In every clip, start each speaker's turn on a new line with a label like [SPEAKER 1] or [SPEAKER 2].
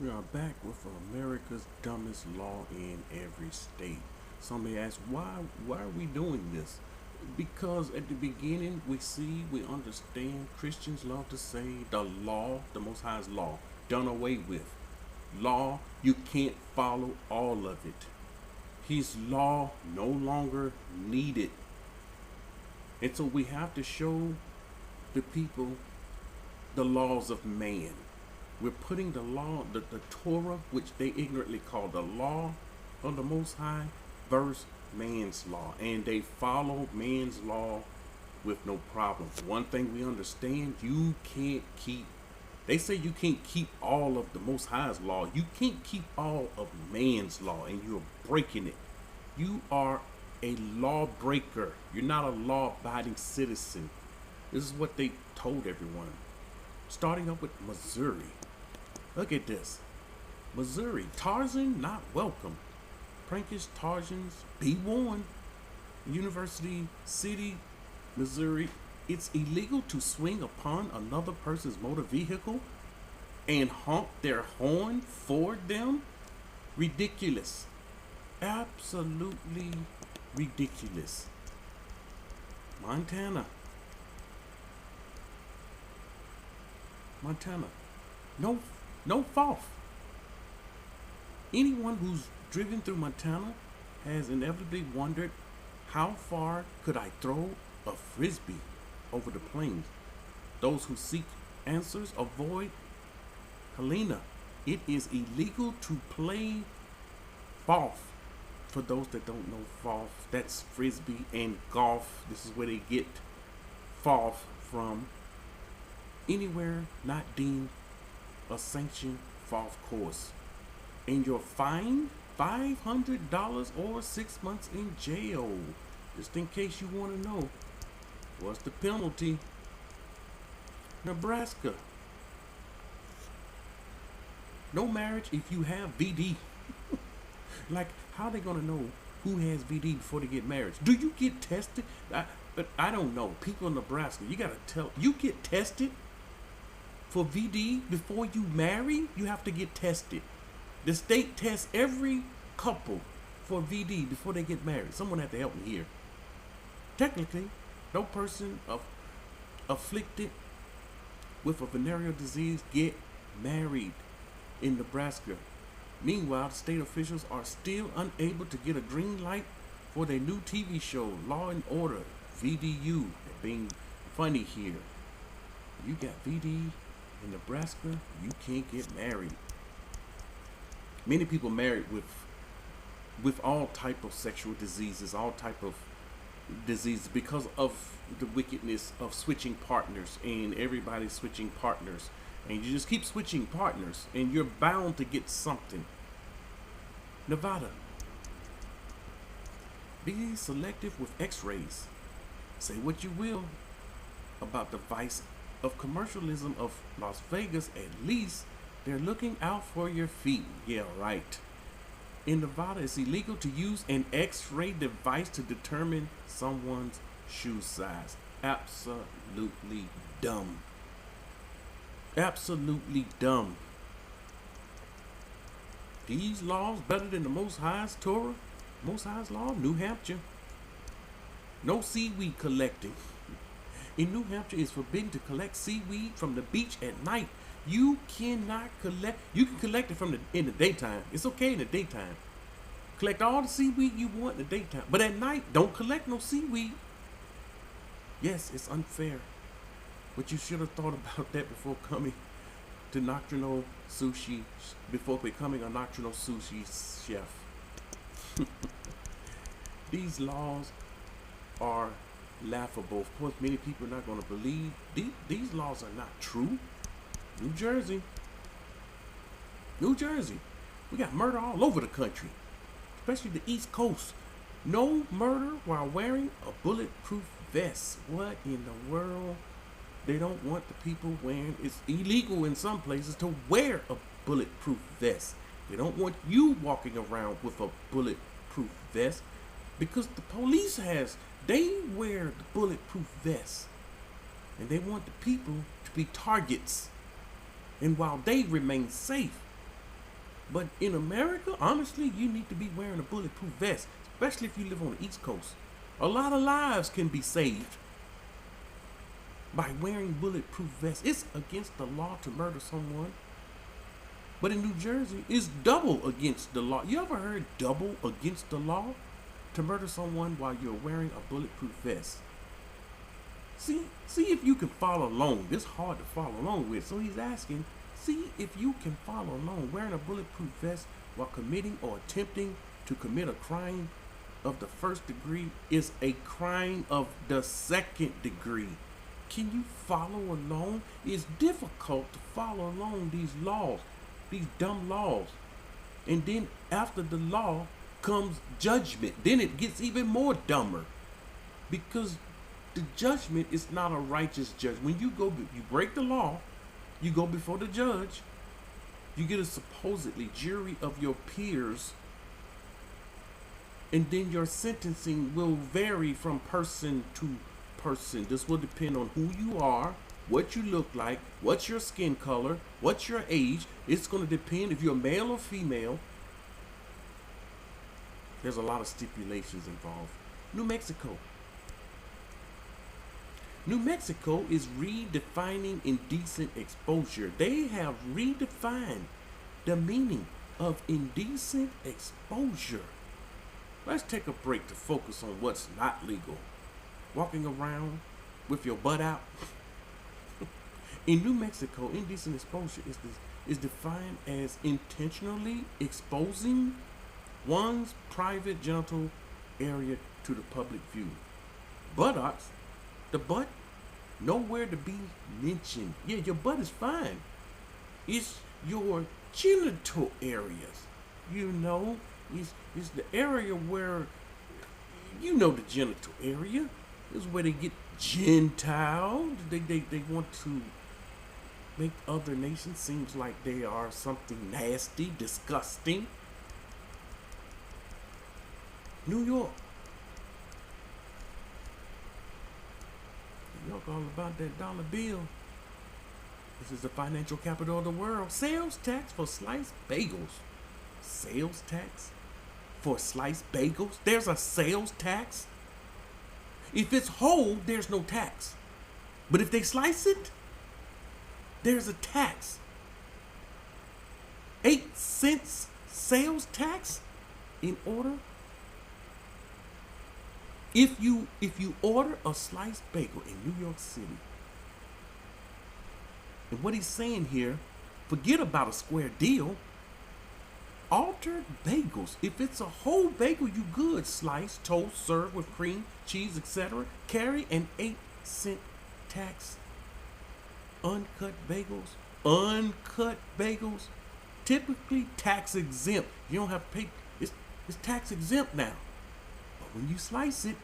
[SPEAKER 1] We are back with America's dumbest law in every state. Some may ask, why are we doing this? Because at the beginning we understand Christians love to say the law, the Most High's law, done away with. Law, you can't follow all of it. His law no longer needed. And so we have to show the people the laws of man. We're putting the law, the Torah, which they ignorantly call the law of the Most High, versus man's law. And they follow man's law with no problem. One thing we understand, they say you can't keep all of the Most High's law. You can't keep all of man's law, and you're breaking it. You are a lawbreaker. You're not a law-abiding citizen. This is what they told everyone. Starting up with Missouri. Look at this. Missouri, Tarzan not welcome. Prankish Tarzans, be warned. University City, Missouri, it's illegal to swing upon another person's motor vehicle and honk their horn for them. Ridiculous. Absolutely ridiculous. Montana. No fault. Anyone who's driven through Montana has inevitably wondered, how far could I throw a frisbee over the plains? Those who seek answers avoid Helena. It is illegal to play golf. For those that don't know golf, that's frisbee and golf. This is where they get golf from. Anywhere not deemed a sanctioned golf course, and you're fined $500 or 6 months in jail. Just in case you want to know, what's the penalty? Nebraska, no marriage if you have VD. Like, how are they gonna know who has VD before they get married? Do you get tested? But I don't know. People in Nebraska, you get tested for VD before you marry. You have to get tested. The state tests every couple for VD before they get married. Someone had to help me here. Technically, no person afflicted with a venereal disease get married in Nebraska. Meanwhile, the state officials are still unable to get a green light for their new TV show, Law and Order, VDU. They're being funny here. You got VD in Nebraska, you can't get married. Many people married with all type of sexual diseases, all type of diseases, because of the wickedness of switching partners, and everybody switching partners, and you just keep switching partners, and you're bound to get something. Nevada, be selective with x-rays. Say what you will about the vice of commercialism of Las Vegas, at least they're looking out for your feet. Yeah, right. In Nevada, it's illegal to use an x-ray device to determine someone's shoe size. Absolutely dumb. Absolutely dumb. These laws better than the Most High's Torah, Most High's law. New Hampshire, no seaweed collecting. In New Hampshire, it's forbidden to collect seaweed from the beach at night. You cannot collect. You can collect it in the daytime. It's okay in the daytime. Collect all the seaweed you want in the daytime, but at night, don't collect no seaweed. Yes, it's unfair, but you should have thought about that before coming to nocturnal sushi, before becoming a nocturnal sushi chef. These laws are laughable. Of course, many people are not going to believe these laws are not true. New Jersey, we got murder all over the country, especially the East Coast. No murder while wearing a bulletproof vest. What in the world? They don't want the people wearing. It's illegal in some places to wear a bulletproof vest. They don't want you walking around with a bulletproof vest, because the police they wear the bulletproof vest, and they want the people to be targets. And while they remain safe, But in America, honestly, you need to be wearing a bulletproof vest, especially if you live on the East Coast. A lot of lives can be saved by wearing bulletproof vests. It's against the law to murder someone. But in New Jersey, it's double against the law. You ever heard double against the law to murder someone while you're wearing a bulletproof vest? See if you can follow along. This hard to follow along with. So he's asking, see if you can follow along. Wearing a bulletproof vest while committing or attempting to commit a crime of the first degree is a crime of the second degree. Can you follow along? It's difficult to follow along these laws, these dumb laws. And then after the law comes judgment. Then it gets even more dumber, because the judgment is not a righteous judgment. When you break the law, you go before the judge, you get a supposedly jury of your peers, and then your sentencing will vary from person to person. This will depend on who you are, what you look like, what's your skin color, what's your age. It's going to depend if you're male or female. There's a lot of stipulations involved. New Mexico. New Mexico is redefining indecent exposure. They have redefined the meaning of indecent exposure. Let's take a break to focus on what's not legal. Walking around with your butt out. In New Mexico, indecent exposure is defined as intentionally exposing one's private genital area to the public view. Buttocks, the butt, nowhere to be mentioned. Yeah, your butt is fine. It's your genital areas. It's the area where, the genital area is where they get Gentile. They want to make other nations seems like they are something nasty, disgusting. New York. New York all about that dollar bill. This is the financial capital of the world. Sales tax for sliced bagels. Sales tax for sliced bagels? There's a sales tax? If it's whole, there's no tax. But if they slice it, there's a tax. 8 cents sales tax in order. If you order a sliced bagel in New York City, and what he's saying here, forget about a square deal. Altered bagels. If it's a whole bagel, you good. Sliced, toast, served with cream, cheese, etc. Carry an 8-cent tax. Uncut bagels, typically tax exempt. You don't have to pay. It's tax exempt now. But when you slice it,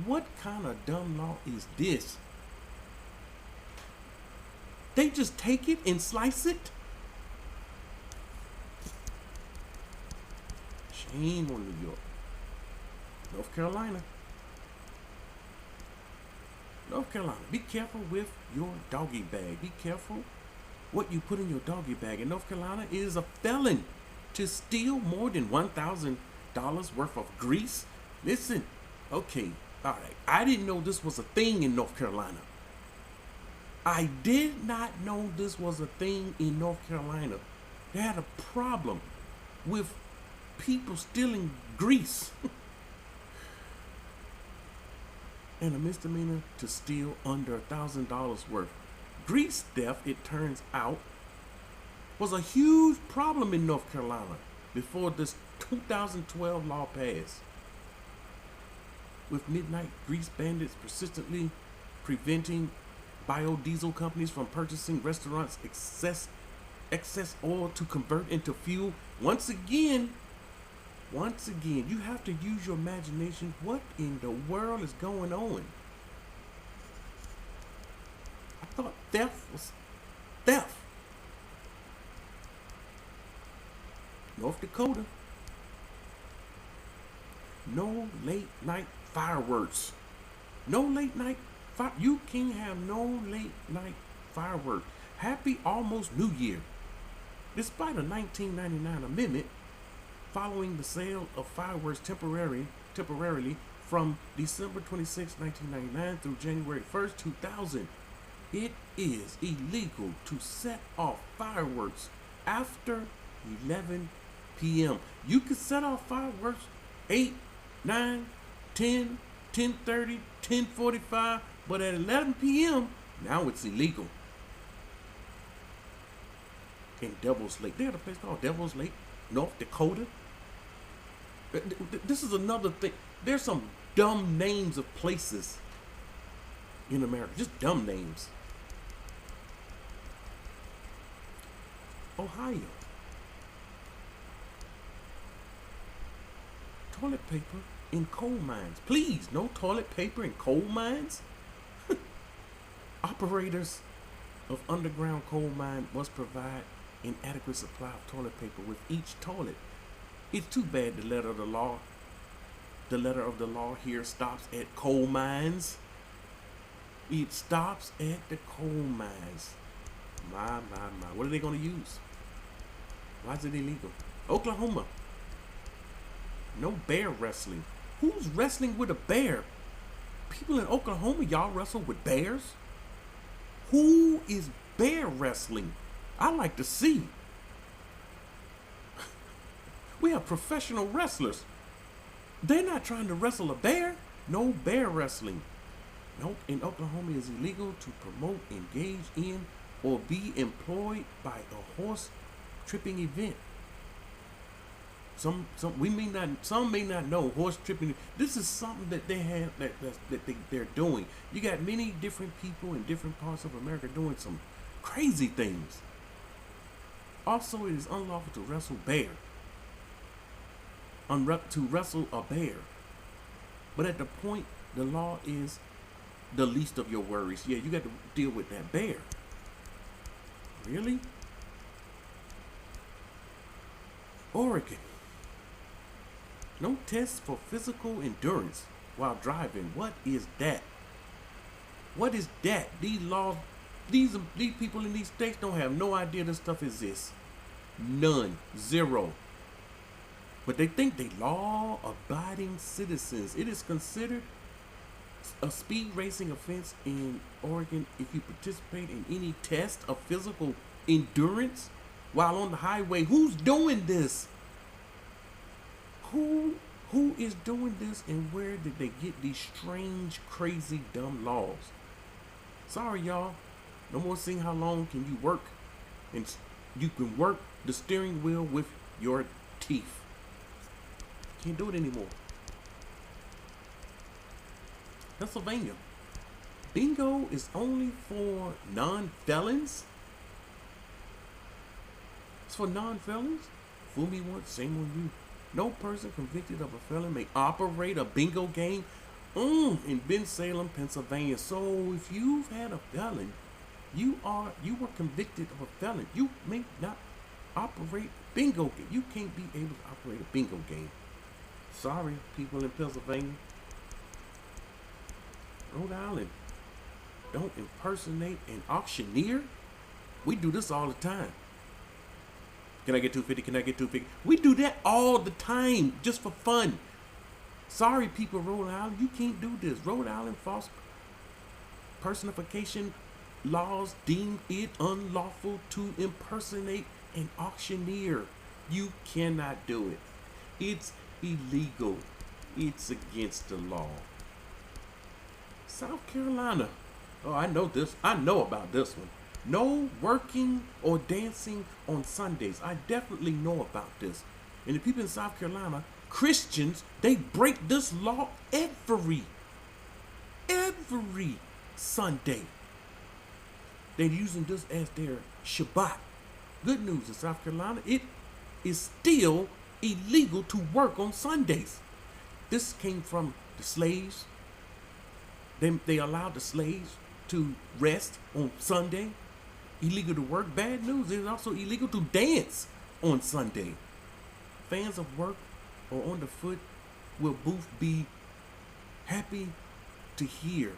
[SPEAKER 1] what kind of dumb law is this? They just take it and slice it? Shame on New York. North Carolina. Be careful with your doggy bag. Be careful what you put in your doggy bag. In North Carolina, it is a felon to steal more than $1,000 worth of grease. Listen, okay, all right. I didn't know this was a thing in North Carolina. I did not know this was a thing in North Carolina. They had a problem with people stealing grease. And a misdemeanor to steal under $1,000 worth. Grease theft, it turns out, was a huge problem in North Carolina before this 2012 law passed. With midnight grease bandits persistently preventing biodiesel companies from purchasing restaurants' excess oil to convert into fuel. Once again, you have to use your imagination. What in the world is going on? I thought theft was theft. North Dakota. No late night fireworks. No late night you can't have no late night fireworks. Happy almost New Year. Despite a 1999 amendment following the sale of fireworks temporarily from December 26, 1999 through January 1st, 2000, it is illegal to set off fireworks after 11 p.m. You can set off fireworks 8, 9, 10, 10:30, 10:45, but at 11 p.m., now it's illegal. In Devil's Lake, they had a place called Devil's Lake, North Dakota. This is another thing. There's some dumb names of places in America, just dumb names. Ohio. Toilet paper in coal mines. Please, no toilet paper in coal mines. Operators of underground coal mine must provide an adequate supply of toilet paper with each toilet. It's too bad the letter of the law here stops at coal mines. It stops at the coal mines. My. What are they going to use? Why is it illegal? Oklahoma. No bear wrestling. Who's wrestling with a bear? People in Oklahoma, y'all wrestle with bears? Who is bear wrestling? I like to see. We have professional wrestlers. They're not trying to wrestle a bear. No bear wrestling. Nope. In Oklahoma, it is illegal to promote, engage in, or be employed by a horse tripping event. Some may not know horse tripping. This is something that they have they're doing. You got many different people in different parts of America doing some crazy things. Also, it is unlawful to wrestle bear. To wrestle a bear. But at the point, the law is the least of your worries. Yeah, you got to deal with that bear. Really? Oregon. No tests for physical endurance while driving. What is that? What is that? These laws, these people in these states don't have no idea this stuff exists. None. Zero. But they think they law-abiding citizens. It is considered a speed racing offense in Oregon if you participate in any test of physical endurance while on the highway. Who's doing this? Who is doing this, and where did they get these strange, crazy, dumb laws? Sorry, y'all. No more seeing how long can you work, and you can work the steering wheel with your teeth. Can't do it anymore. Pennsylvania. Bingo is only for non-felons? It's for non-felons? Fool me once, shame on you. No person convicted of a felon may operate a bingo game in Bensalem, Pennsylvania. So if you've had a felon, you were convicted of a felon. You may not operate bingo game. You can't be able to operate a bingo game. Sorry, people in Pennsylvania. Rhode Island. Don't impersonate an auctioneer. We do this all the time. Can I get 250? Can I get 250? We do that all the time, just for fun. Sorry, people, Rhode Island, you can't do this. Rhode Island false personification laws deem it unlawful to impersonate an auctioneer. You cannot do it. It's illegal. It's against the law. South Carolina. Oh, I know this. I know about this one. No working or dancing on Sundays. I definitely know about this. And the people in South Carolina, Christians, they break this law every Sunday. They're using this as their Shabbat. Good news in South Carolina, it is still illegal to work on Sundays. This came from the slaves. They allowed the slaves to rest on Sunday. Illegal to work. Bad news, it is also illegal to dance on Sunday. Fans of work or on the foot will both be happy to hear